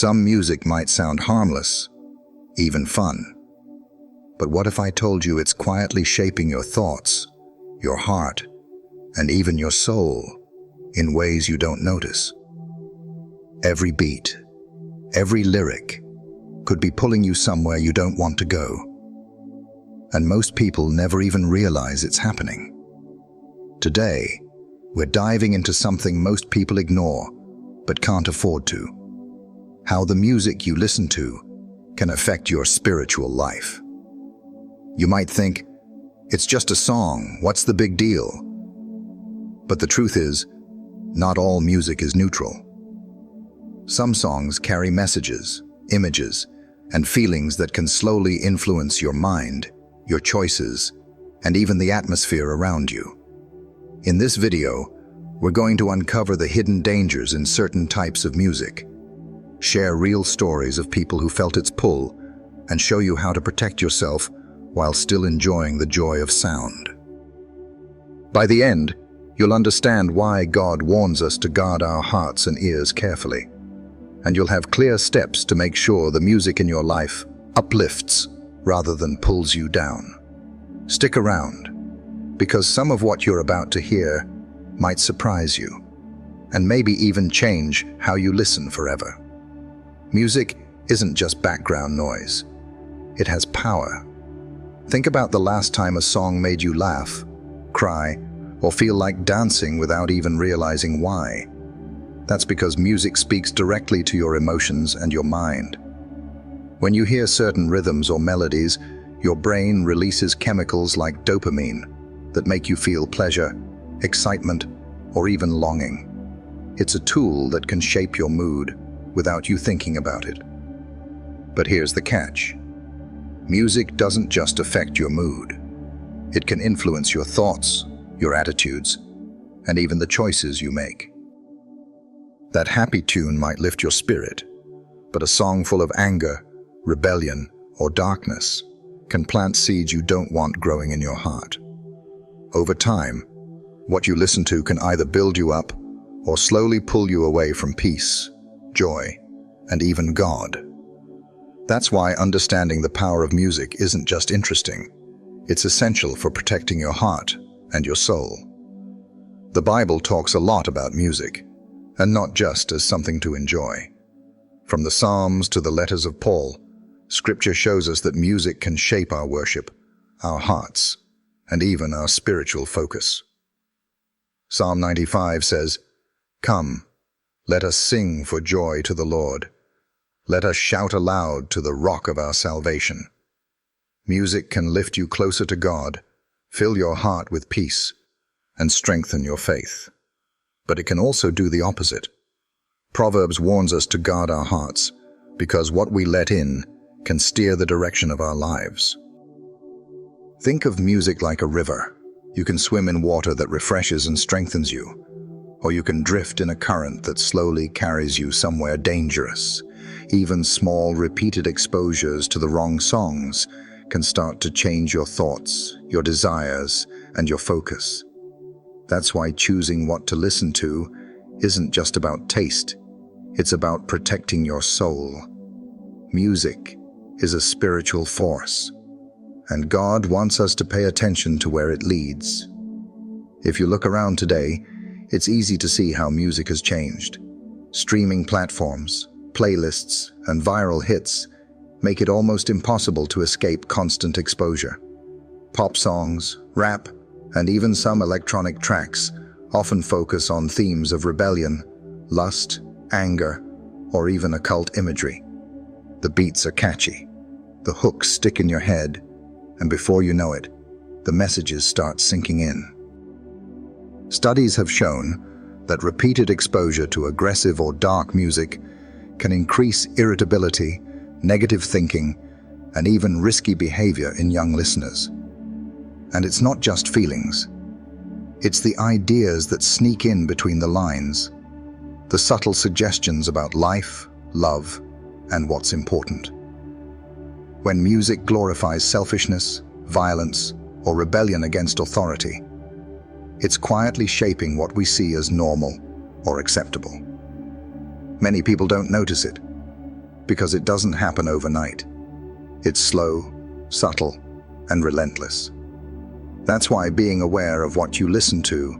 Some music might sound harmless, even fun. But what if I told you it's quietly shaping your thoughts, your heart, and even your soul in ways you don't notice? Every beat, every lyric could be pulling you somewhere you don't want to go. And most people never even realize it's happening. Today, we're diving into something most people ignore but can't afford to. How the music you listen to can affect your spiritual life. You might think, it's just a song, what's the big deal? But the truth is, not all music is neutral. Some songs carry messages, images, and feelings that can slowly influence your mind, your choices, and even the atmosphere around you. In this video, we're going to uncover the hidden dangers in certain types of music, share real stories of people who felt its pull, and show you how to protect yourself while still enjoying the joy of sound. By the end, you'll understand why God warns us to guard our hearts and ears carefully, and you'll have clear steps to make sure the music in your life uplifts rather than pulls you down. Stick around, because some of what you're about to hear might surprise you, and maybe even change how you listen forever. Music isn't just background noise. It has power. Think about the last time a song made you laugh, cry, or feel like dancing without even realizing why. That's because music speaks directly to your emotions and your mind. When you hear certain rhythms or melodies, your brain releases chemicals like dopamine that make you feel pleasure, excitement, or even longing. It's a tool that can shape your mood without you thinking about it. But here's the catch. Music doesn't just affect your mood. It can influence your thoughts, your attitudes, and even the choices you make. That happy tune might lift your spirit, but a song full of anger, rebellion, or darkness can plant seeds you don't want growing in your heart. Over time, what you listen to can either build you up or slowly pull you away from peace, joy, and even God. That's why understanding the power of music isn't just interesting. It's essential for protecting your heart and your soul. The Bible talks a lot about music, and not just as something to enjoy. From the Psalms to the letters of Paul, Scripture shows us that music can shape our worship, our hearts, and even our spiritual focus. Psalm 95 says, "Come, let us sing for joy to the Lord. Let us shout aloud to the rock of our salvation." Music can lift you closer to God, fill your heart with peace, and strengthen your faith. But it can also do the opposite. Proverbs warns us to guard our hearts, because what we let in can steer the direction of our lives. Think of music like a river. You can swim in water that refreshes and strengthens you, or you can drift in a current that slowly carries you somewhere dangerous. Even small, repeated exposures to the wrong songs can start to change your thoughts, your desires, and your focus. That's why choosing what to listen to isn't just about taste. It's about protecting your soul. Music is a spiritual force, and God wants us to pay attention to where it leads. If you look around today, it's easy to see how music has changed. Streaming platforms, playlists, and viral hits make it almost impossible to escape constant exposure. Pop songs, rap, and even some electronic tracks often focus on themes of rebellion, lust, anger, or even occult imagery. The beats are catchy, the hooks stick in your head, and before you know it, the messages start sinking in. Studies have shown that repeated exposure to aggressive or dark music can increase irritability, negative thinking, and even risky behavior in young listeners. And it's not just feelings. It's the ideas that sneak in between the lines, the subtle suggestions about life, love, and what's important. When music glorifies selfishness, violence, or rebellion against authority, it's quietly shaping what we see as normal or acceptable. Many people don't notice it, because it doesn't happen overnight. It's slow, subtle, and relentless. That's why being aware of what you listen to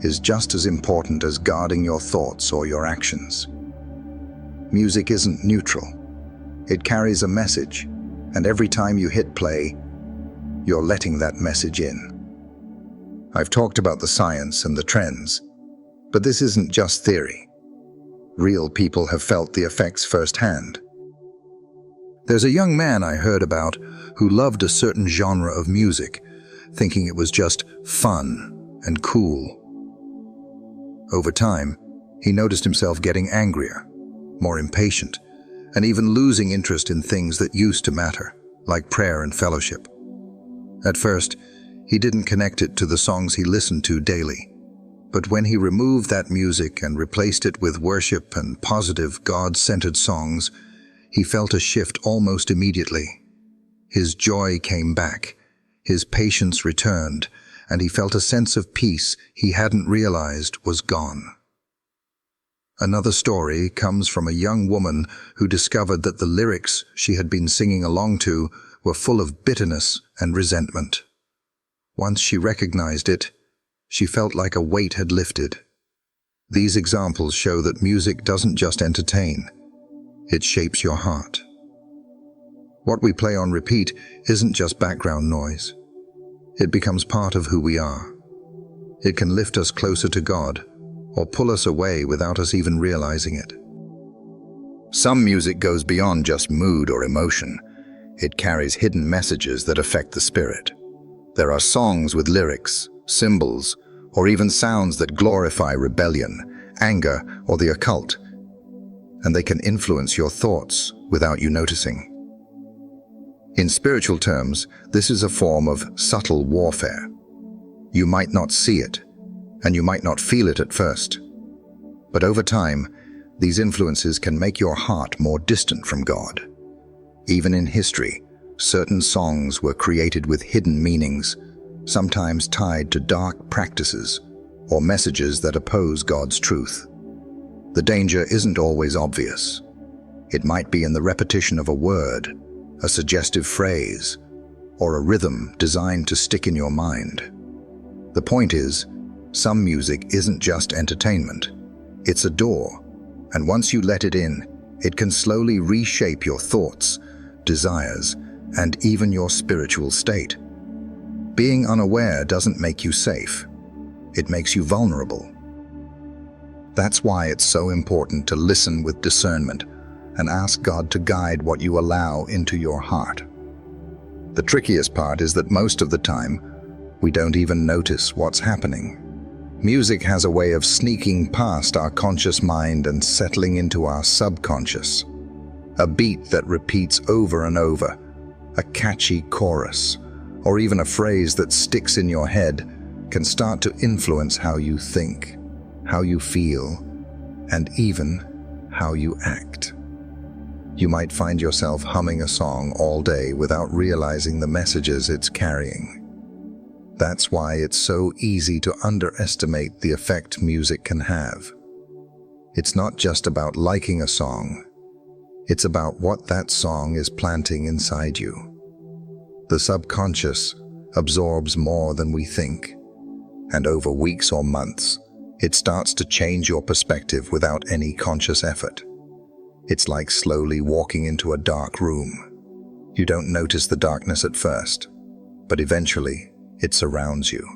is just as important as guarding your thoughts or your actions. Music isn't neutral. It carries a message, and every time you hit play, you're letting that message in. I've talked about the science and the trends, but this isn't just theory. Real people have felt the effects firsthand. There's a young man I heard about who loved a certain genre of music, thinking it was just fun and cool. Over time, he noticed himself getting angrier, more impatient, and even losing interest in things that used to matter, like prayer and fellowship. At first, he didn't connect it to the songs he listened to daily. But when he removed that music and replaced it with worship and positive, God-centered songs, he felt a shift almost immediately. His joy came back, his patience returned, and he felt a sense of peace he hadn't realized was gone. Another story comes from a young woman who discovered that the lyrics she had been singing along to were full of bitterness and resentment. Once she recognized it, she felt like a weight had lifted. These examples show that music doesn't just entertain, it shapes your heart. What we play on repeat isn't just background noise. It becomes part of who we are. It can lift us closer to God, or pull us away without us even realizing it. Some music goes beyond just mood or emotion. It carries hidden messages that affect the spirit. There are songs with lyrics, symbols, or even sounds that glorify rebellion, anger, or the occult, and they can influence your thoughts without you noticing. In spiritual terms, this is a form of subtle warfare. You might not see it, and you might not feel it at first. But over time, these influences can make your heart more distant from God. Even in history, certain songs were created with hidden meanings, sometimes tied to dark practices or messages that oppose God's truth. The danger isn't always obvious. It might be in the repetition of a word, a suggestive phrase, or a rhythm designed to stick in your mind. The point is, some music isn't just entertainment. It's a door, and once you let it in, it can slowly reshape your thoughts, desires, and even your spiritual state. Being unaware doesn't make you safe. It makes you vulnerable. That's why it's so important to listen with discernment and ask God to guide what you allow into your heart. The trickiest part is that most of the time, we don't even notice what's happening. Music has a way of sneaking past our conscious mind and settling into our subconscious. A beat that repeats over and over, a catchy chorus, or even a phrase that sticks in your head can start to influence how you think, how you feel, and even how you act. You might find yourself humming a song all day without realizing the messages it's carrying. That's why it's so easy to underestimate the effect music can have. It's not just about liking a song. It's about what that song is planting inside you. The subconscious absorbs more than we think, and over weeks or months, it starts to change your perspective without any conscious effort. It's like slowly walking into a dark room. You don't notice the darkness at first, but eventually, it surrounds you.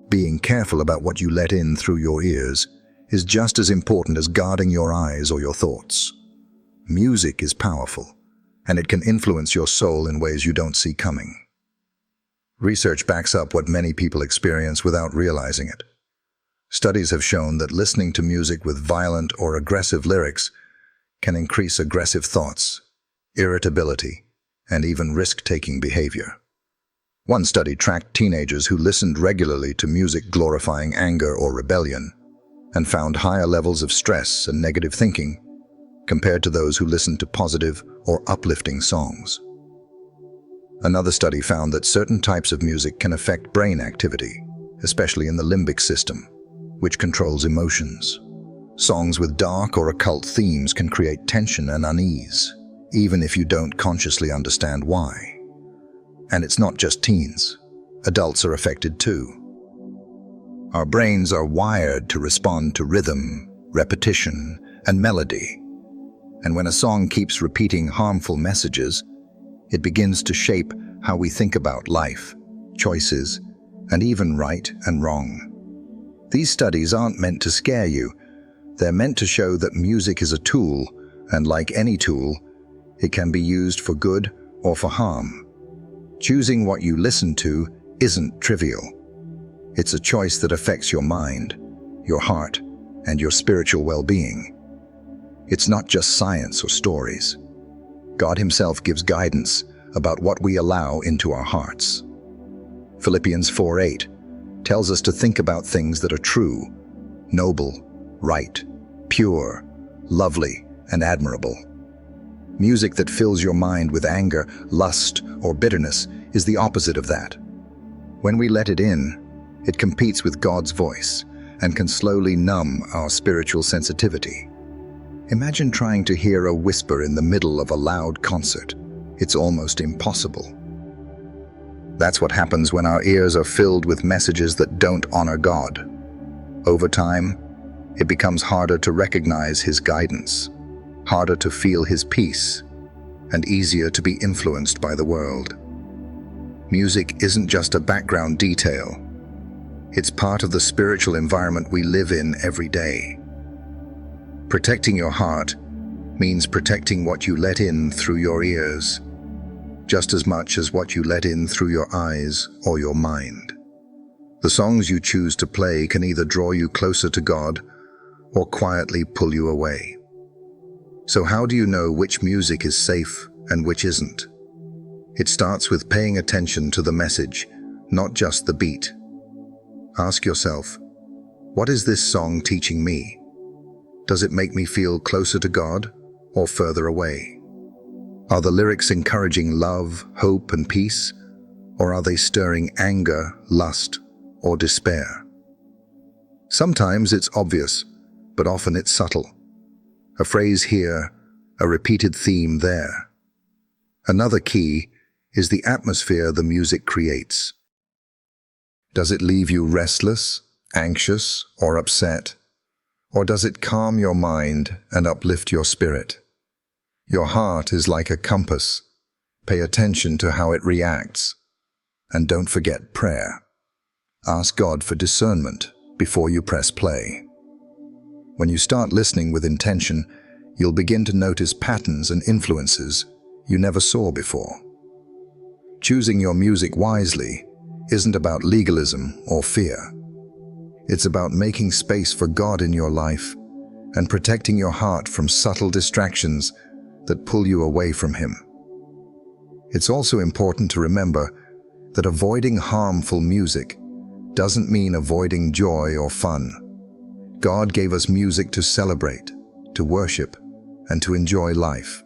Being careful about what you let in through your ears is just as important as guarding your eyes or your thoughts. Music is powerful, and it can influence your soul in ways you don't see coming. Research backs up what many people experience without realizing it. Studies have shown that listening to music with violent or aggressive lyrics can increase aggressive thoughts, irritability, and even risk-taking behavior. One study tracked teenagers who listened regularly to music glorifying anger or rebellion and found higher levels of stress and negative thinking compared to those who listened to positive or uplifting songs. Another study found that certain types of music can affect brain activity, especially in the limbic system, which controls emotions. Songs with dark or occult themes can create tension and unease, even if you don't consciously understand why. And it's not just teens. Adults are affected too. Our brains are wired to respond to rhythm, repetition, and melody. And when a song keeps repeating harmful messages, it begins to shape how we think about life, choices, and even right and wrong. These studies aren't meant to scare you. They're meant to show that music is a tool, and like any tool, it can be used for good or for harm. Choosing what you listen to isn't trivial. It's a choice that affects your mind, your heart, and your spiritual well-being. It's not just science or stories. God Himself gives guidance about what we allow into our hearts. Philippians 4:8 tells us to think about things that are true, noble, right, pure, lovely, and admirable. Music that fills your mind with anger, lust, or bitterness is the opposite of that. When we let it in, it competes with God's voice and can slowly numb our spiritual sensitivity. Imagine trying to hear a whisper in the middle of a loud concert. It's almost impossible. That's what happens when our ears are filled with messages that don't honor God. Over time, it becomes harder to recognize His guidance, harder to feel His peace, and easier to be influenced by the world. Music isn't just a background detail. It's part of the spiritual environment we live in every day. Protecting your heart means protecting what you let in through your ears, just as much as what you let in through your eyes or your mind. The songs you choose to play can either draw you closer to God or quietly pull you away. So how do you know which music is safe and which isn't? It starts with paying attention to the message, not just the beat. Ask yourself, what is this song teaching me? Does it make me feel closer to God or further away? Are the lyrics encouraging love, hope, and peace? Or are they stirring anger, lust, or despair? Sometimes it's obvious, but often it's subtle. A phrase here, a repeated theme there. Another key is the atmosphere the music creates. Does it leave you restless, anxious, or upset? Or does it calm your mind and uplift your spirit? Your heart is like a compass. Pay attention to how it reacts. And don't forget prayer. Ask God for discernment before you press play. When you start listening with intention, you'll begin to notice patterns and influences you never saw before. Choosing your music wisely isn't about legalism or fear. It's about making space for God in your life and protecting your heart from subtle distractions that pull you away from Him. It's also important to remember that avoiding harmful music doesn't mean avoiding joy or fun. God gave us music to celebrate, to worship, and to enjoy life.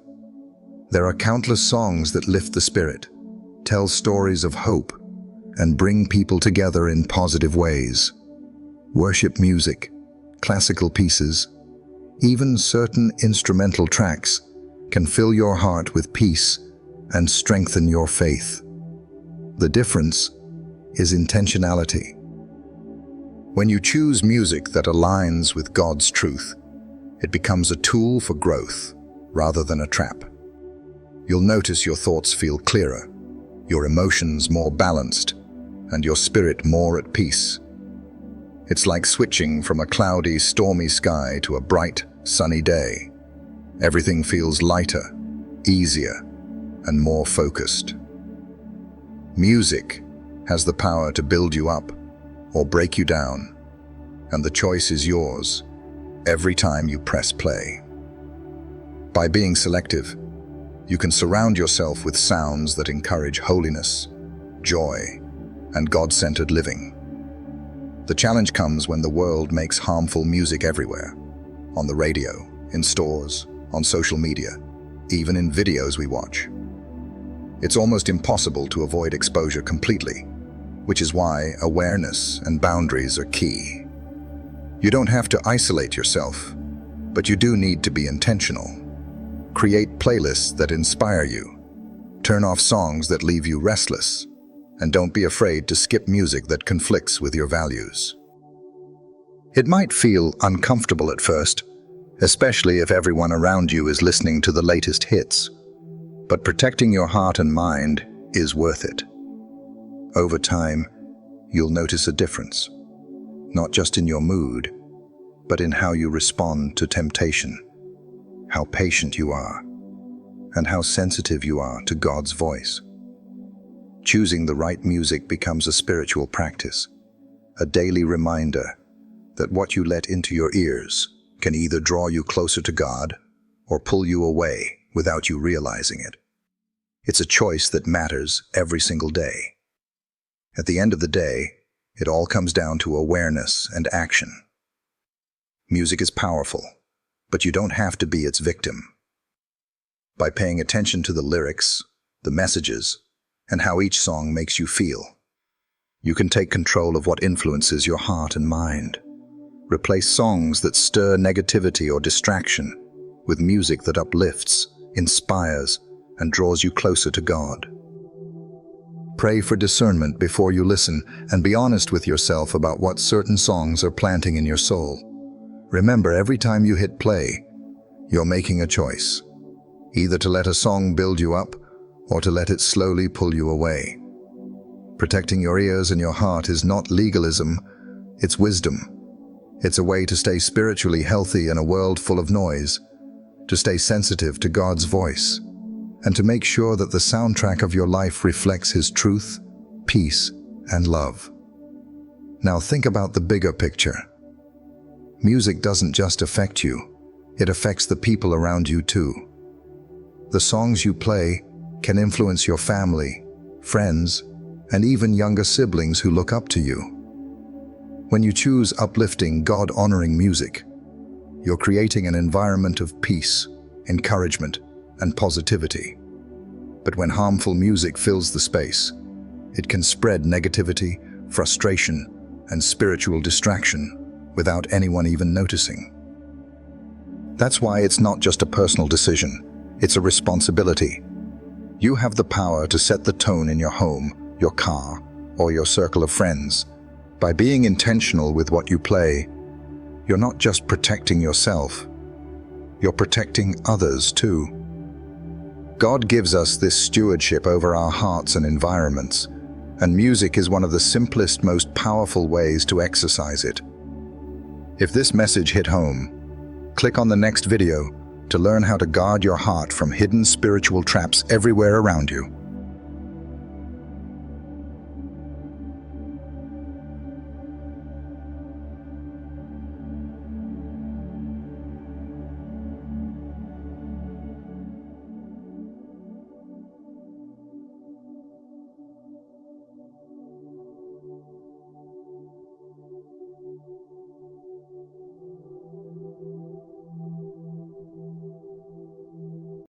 There are countless songs that lift the spirit, tell stories of hope, and bring people together in positive ways. Worship music, classical pieces, even certain instrumental tracks can fill your heart with peace and strengthen your faith. The difference is intentionality. When you choose music that aligns with God's truth, it becomes a tool for growth rather than a trap. You'll notice your thoughts feel clearer, your emotions more balanced, and your spirit more at peace. It's like switching from a cloudy, stormy sky to a bright, sunny day. Everything feels lighter, easier, and more focused. Music has the power to build you up or break you down, and the choice is yours every time you press play. By being selective, you can surround yourself with sounds that encourage holiness, joy, and God-centered living. The challenge comes when the world makes harmful music everywhere, on the radio, in stores, on social media, even in videos we watch. It's almost impossible to avoid exposure completely, which is why awareness and boundaries are key. You don't have to isolate yourself, but you do need to be intentional. Create playlists that inspire you. Turn off songs that leave you restless. And don't be afraid to skip music that conflicts with your values. It might feel uncomfortable at first, especially if everyone around you is listening to the latest hits. But protecting your heart and mind is worth it. Over time, you'll notice a difference, not just in your mood, but in how you respond to temptation, how patient you are, and how sensitive you are to God's voice. Choosing the right music becomes a spiritual practice, a daily reminder that what you let into your ears can either draw you closer to God or pull you away without you realizing it. It's a choice that matters every single day. At the end of the day, it all comes down to awareness and action. Music is powerful, but you don't have to be its victim. By paying attention to the lyrics, the messages, and how each song makes you feel, you can take control of what influences your heart and mind. Replace songs that stir negativity or distraction with music that uplifts, inspires, and draws you closer to God. Pray for discernment before you listen, and be honest with yourself about what certain songs are planting in your soul. Remember, every time you hit play, you're making a choice, either to let a song build you up or to let it slowly pull you away. Protecting your ears and your heart is not legalism, it's wisdom. It's a way to stay spiritually healthy in a world full of noise, to stay sensitive to God's voice, and to make sure that the soundtrack of your life reflects His truth, peace, and love. Now think about the bigger picture. Music doesn't just affect you, it affects the people around you too. The songs you play can influence your family, friends, and even younger siblings who look up to you. When you choose uplifting, God-honoring music, you're creating an environment of peace, encouragement, and positivity. But when harmful music fills the space, it can spread negativity, frustration, and spiritual distraction without anyone even noticing. That's why it's not just a personal decision, it's a responsibility. You have the power to set the tone in your home, your car, or your circle of friends. By being intentional with what you play, you're not just protecting yourself, you're protecting others too. God gives us this stewardship over our hearts and environments, and music is one of the simplest, most powerful ways to exercise it. If this message hit home, click on the next video to learn how to guard your heart from hidden spiritual traps everywhere around you.